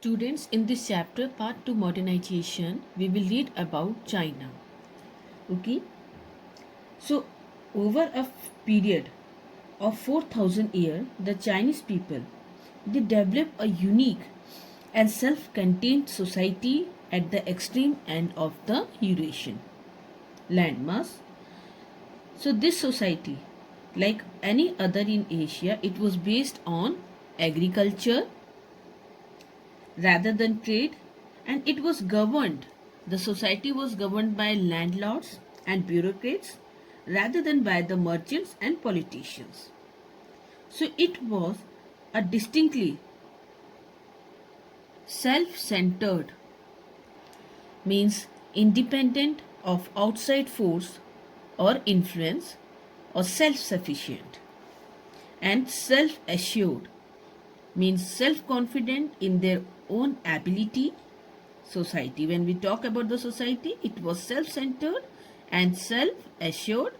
Students, in this chapter, part 2 modernization, we will read about China. Okay, so over a period of 4,000 years, the Chinese people they developed a unique and self-contained society at the extreme end of the Eurasian landmass. So this society, like any other in Asia, it was based on agriculture rather than trade, and it was governed. The society was governed by landlords and bureaucrats rather than by the merchants and politicians. So it was a distinctly self centered, means independent of outside force or influence, or self sufficient, and self assured, means self confident in their own ability society. When we talk about the society, it was self centered and self assured,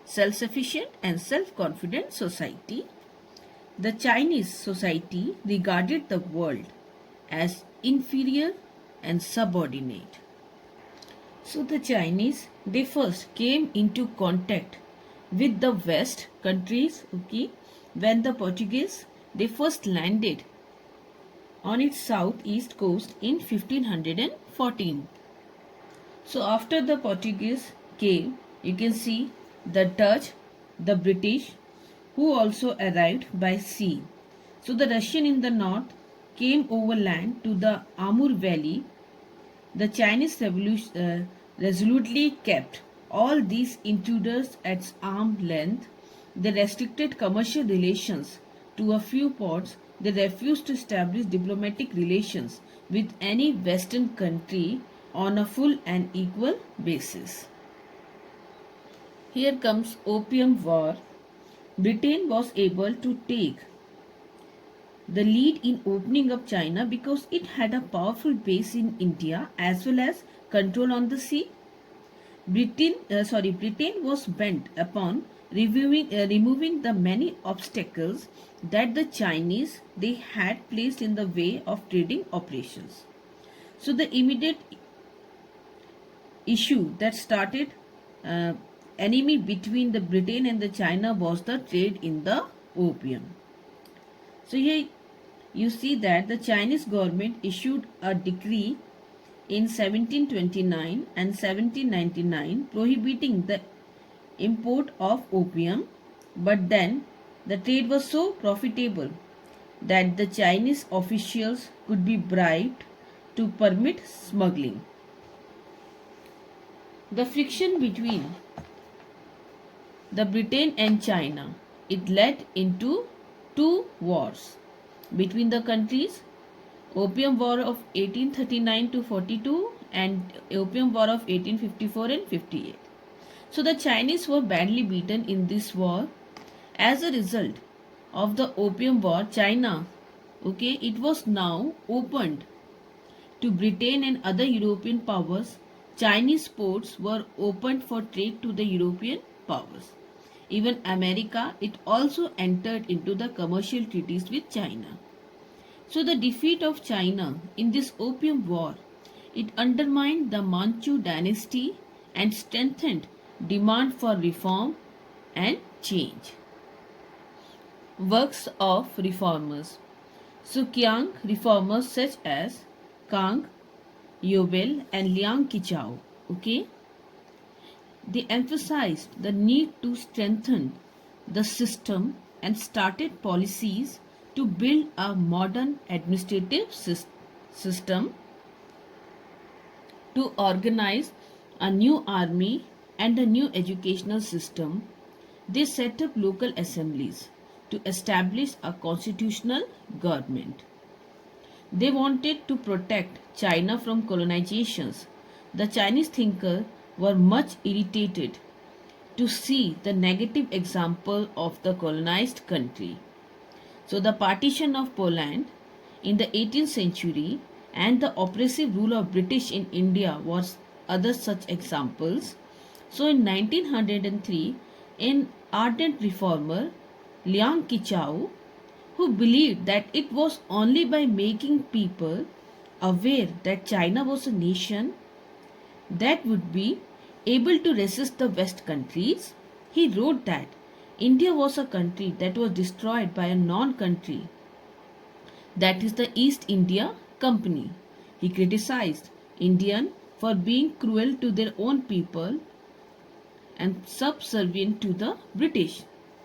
self sufficient, and self confident society. The Chinese society regarded the world as inferior and subordinate. So the Chinese they first came into contact with the West countries, okay, when the Portuguese they first landed on its southeast coast in 1514. So after the Portuguese came, you can see the Dutch, the British, who also arrived by sea. So the Russian in the north came overland to the Amur Valley. The Chinese resolutely kept all these intruders at arm's length. They restricted commercial relations to a few ports. They refused to establish diplomatic relations with any Western country on a full and equal basis. Here comes Opium War. Britain was able to take the lead in opening up China because it had a powerful base in India as well as control on the sea. Britain was bent upon removing the many obstacles that the Chinese they had placed in the way of trading operations. So the immediate issue that started enemy between the Britain and the China was the trade in the opium. So here you see that the Chinese government issued a decree in 1729 and 1799 prohibiting the import of opium, but then the trade was so profitable that the Chinese officials could be bribed to permit smuggling. The friction between the Britain and China it led into two wars between the countries, Opium War of 1839 to 42 and Opium War of 1854 and 58. So the Chinese were badly beaten in this war. As a result of the Opium War, China, okay, it was now opened to Britain and other European powers. Chinese ports were opened for trade to the European powers. Even America, it also entered into the commercial treaties with China. So the defeat of China in this Opium War, it undermined the Manchu dynasty and strengthened demand for reform and change. Works of reformers. So Qiang reformers such as Kang, Yobel and Liang Qichao, okay, they emphasized the need to strengthen the system and started policies to build a modern administrative system, to organize a new army and a new educational system. They set up local assemblies to establish a constitutional government. They wanted to protect China from colonizations. The Chinese thinkers were much irritated to see the negative example of the colonized country. So the partition of Poland in the 18th century and the oppressive rule of British in India was other such examples. So in 1903, an ardent reformer, Liang Qichao, who believed that it was only by making people aware that China was a nation that would be able to resist the West countries. He wrote that India was a country that was destroyed by a non country, that is the East India Company. He criticized Indian for being cruel to their own people and subservient to the British.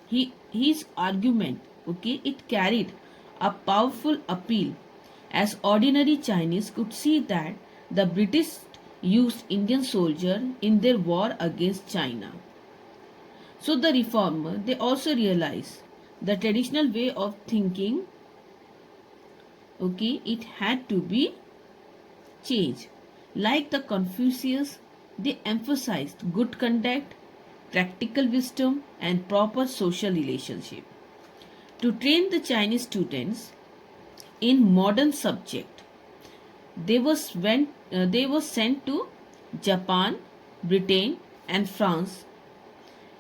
His argument, it carried a powerful appeal, as ordinary Chinese could see that the British used Indian soldiers in their war against China. So the reformer, they also realized the traditional way of thinking, it had to be changed. Like the Confucius, they emphasized good conduct, practical wisdom, and proper social relationship. To train the Chinese students in modern subject, they were sent to Japan, Britain, and France.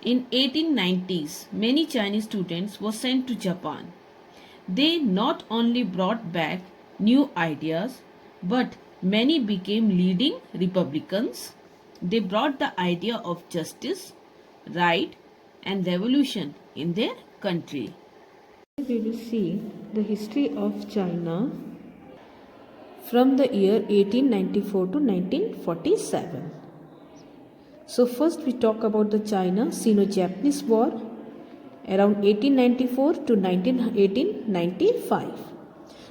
In 1890s, many Chinese students were sent to Japan. They not only brought back new ideas, but many became leading Republicans. They brought the idea of justice, right, and revolution in their country. We will see the history of China from the year 1894 to 1947. So first we talk about the China Sino-Japanese War around 1894 to 1895.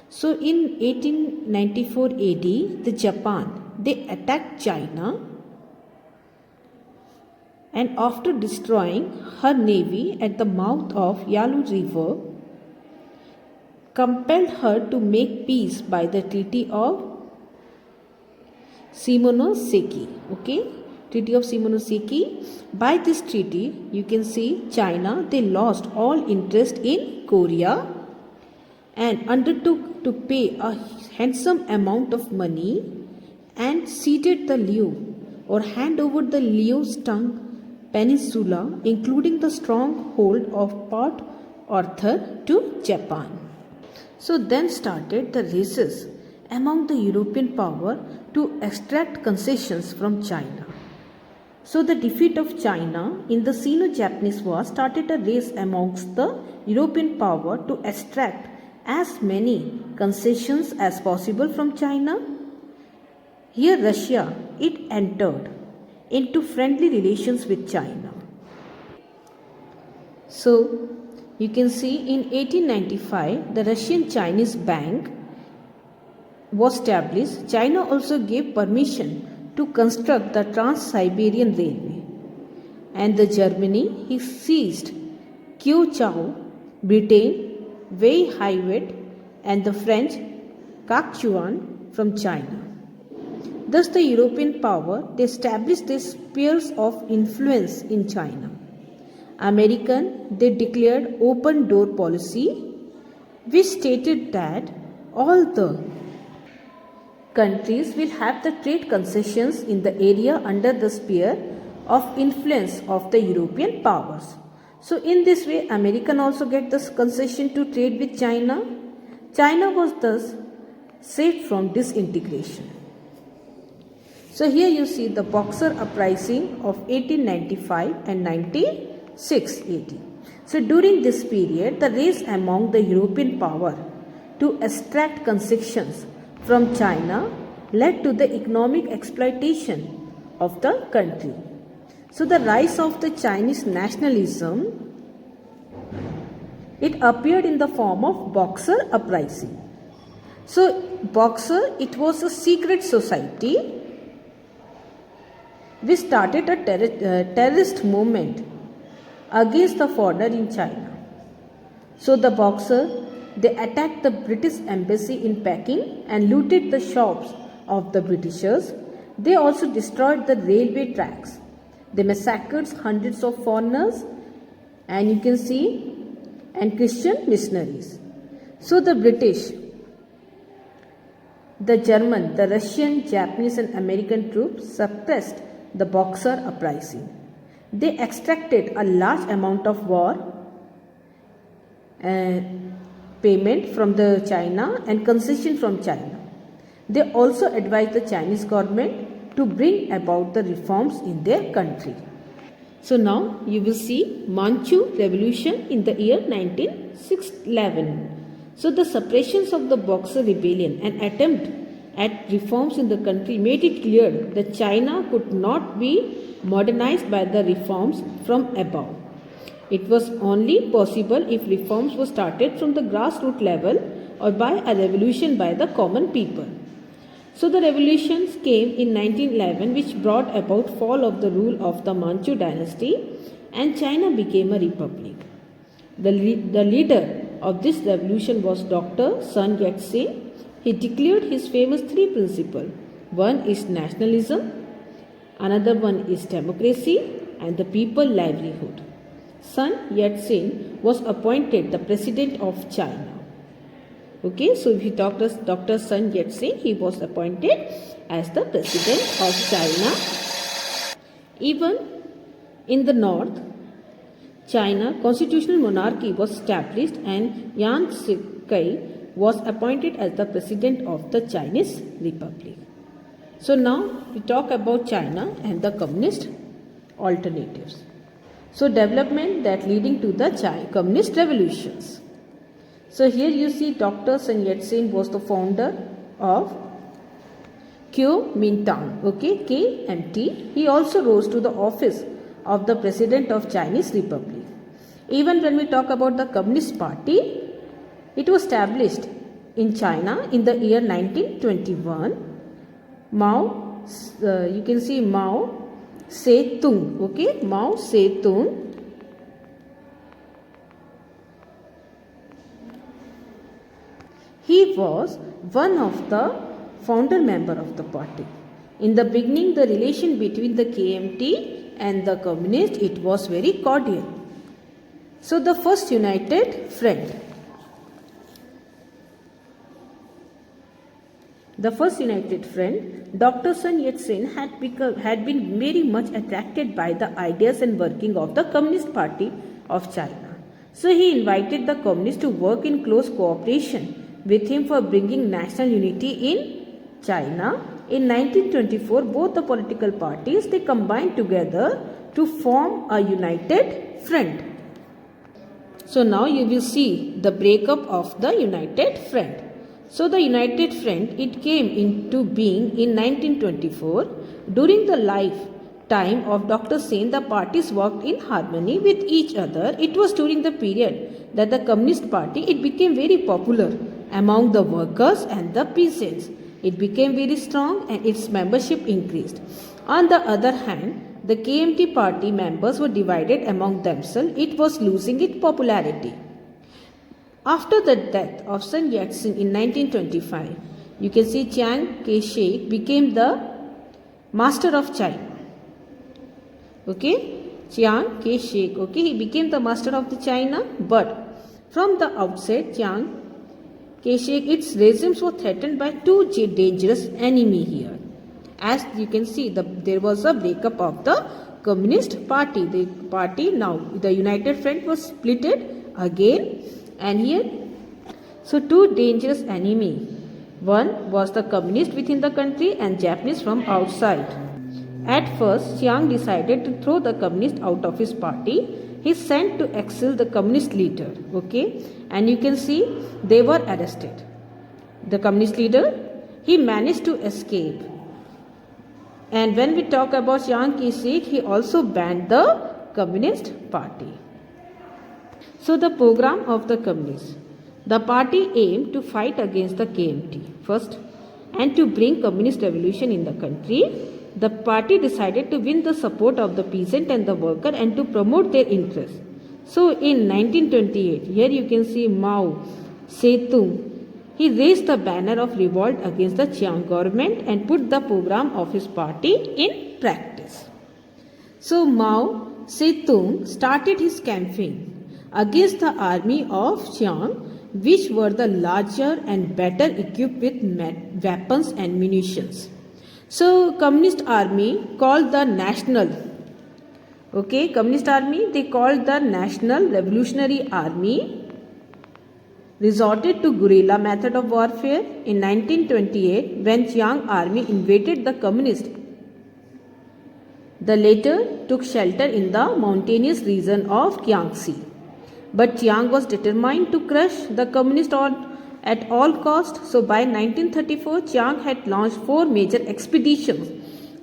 So in 1894 AD, the Japan, they attacked China, and after destroying her navy at the mouth of Yalu River, compelled her to make peace by the Treaty of Shimonoseki. Treaty of Shimonoseki. By this treaty, you can see China, they lost all interest in Korea and undertook to pay a handsome amount of money and ceded the Liu, or hand over the Liu Stung Peninsula, including the stronghold of Port Arthur, to Japan. So then started the races among the European power to extract concessions from China. So the defeat of China in the Sino-Japanese War started a race amongst the European power to extract as many concessions as possible from China. Here Russia, it entered into friendly relations with China. So you can see in 1895 the Russian-Chinese Bank was established. China also gave permission to construct the Trans-Siberian Railway, and the Germany, he seized Kiu-Chau, Britain, Wei-Haiwet, and the French Kacchuan from China. Thus the European power, they established their spheres of influence in China. American, they declared open door policy, which stated that all the countries will have the trade concessions in the area under the sphere of influence of the European powers. So in this way, American also get this concession to trade with China. China was thus saved from disintegration. So here you see the Boxer Uprising of 1895 and 96 AD. So during this period, the race among the European power to extract concessions from China led to the economic exploitation of the country. So the rise of the Chinese nationalism, it appeared in the form of Boxer Uprising. So Boxer, it was a secret society which started a terrorist movement against the foreigner in China. So the Boxer, they attacked the British embassy in Peking and looted the shops of the Britishers. They also destroyed the railway tracks. They massacred hundreds of foreigners, and you can see, and Christian missionaries. So the British, the German, the Russian, Japanese and American troops suppressed the Boxer Uprising. They extracted a large amount of war payment from the China and concession from China. They also advised the Chinese government to bring about the reforms in their country. So now you will see Manchu Revolution in the year 1911. So the suppressions of the Boxer Rebellion and attempt at reforms in the country made it clear that China could not be modernized by the reforms from above. It was only possible if reforms were started from the grassroots level or by a revolution by the common people. So the revolutions came in 1911, which brought about fall of the rule of the Manchu dynasty, and China became a republic. The leader of this revolution was Dr. Sun Yat-sen. He declared his famous three principles. One is nationalism, another one is democracy, and the people livelihood. Sun Yat-sen was appointed the president of China. Okay, so if you talk to Dr. Sun Yat-sen, he was appointed as the president of China. Even in the north, China, constitutional monarchy was established and Yan Shikai was appointed as the president of the Chinese Republic. So now we talk about China and the communist alternatives. So development that leading to the communist revolutions. So here you see Dr. Sun Yat-sen was the founder of Kuomintang, okay, KMT. He also rose to the office of the President of Chinese Republic. Even when we talk about the Communist Party, it was established in China in the year 1921. Mao, you can see Mao Zedong, okay, Mao Zedong. He was one of the founder member of the party. In the beginning, the relation between the KMT and the communist, it was very cordial. So the first united front. The first united front, Dr. Sun Yat-sen had been very much attracted by the ideas and working of the Communist Party of China. So he invited the communists to work in close cooperation with him for bringing national unity in China. In 1924, both the political parties, they combined together to form a united front. So now you will see the breakup of the united front. So the united front, it came into being in 1924. During the lifetime of Dr. Sen, the parties worked in harmony with each other. It was during the period that the Communist Party, it became very popular among the workers and the peasants. It became very strong and its membership increased. On the other hand, the KMT party members were divided among themselves. It was losing its popularity. After the death of Sun Yat-sen in 1925, you can see Chiang Kai-shek became the master of China. Okay, Chiang Kai-shek, okay, he became the master of the China, but from the outset, Chiang Kai-shek, its regimes were threatened by two dangerous enemies here. As you can see, there was a breakup of the Communist Party. The party now, the United Front was splitted again, and here, so two dangerous enemies. One was the communist within the country and Japanese from outside. At first, Chiang decided to throw the communist out of his party. He sent to exile the communist leader, okay, and you can see they were arrested. The communist leader, he managed to escape. And when we talk about Chiang Kai-shek, he also banned the Communist Party. So the program of the communists. The party aimed to fight against the KMT first and to bring communist revolution in the country. The party decided to win the support of the peasant and the worker and to promote their interests. So in 1928, here you can see Mao Zedong. He raised the banner of revolt against the Chiang government and put the program of his party in practice. So Mao Zedong started his campaign against the army of Chiang, which were the larger and better equipped with weapons and munitions. So Communist Army called the National, okay, Communist Army, they called the National Revolutionary Army. resorted to guerrilla method of warfare. In 1928, when Chiang army invaded the communist, the latter took shelter in the mountainous region of Jiangxi. But Chiang was determined to crush the communists at all costs. So by 1934, Chiang had launched 4 major expeditions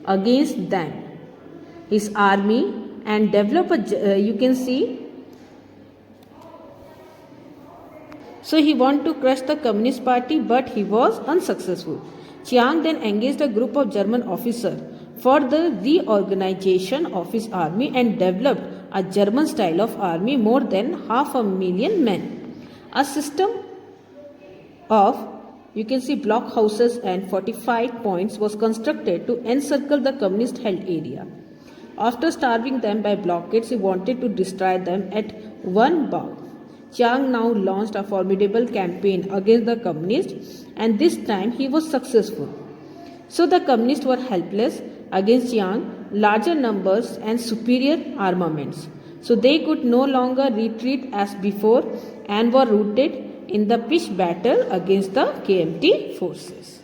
against them, his army, and developed you can see. So he wanted to crush the Communist Party, but he was unsuccessful. Chiang then engaged a group of German officers for the reorganization of his army and developed a German style of army, more than 500,000 men. A system of you can see blockhouses and fortified points was constructed to encircle the communist held area. After starving them by blockades, he wanted to destroy them at one bound. Chiang now launched a formidable campaign against the communists, and this time he was successful. So the communists were helpless against Chiang, larger numbers and superior armaments. So they could no longer retreat as before and were routed in the pitched battle against the KMT forces.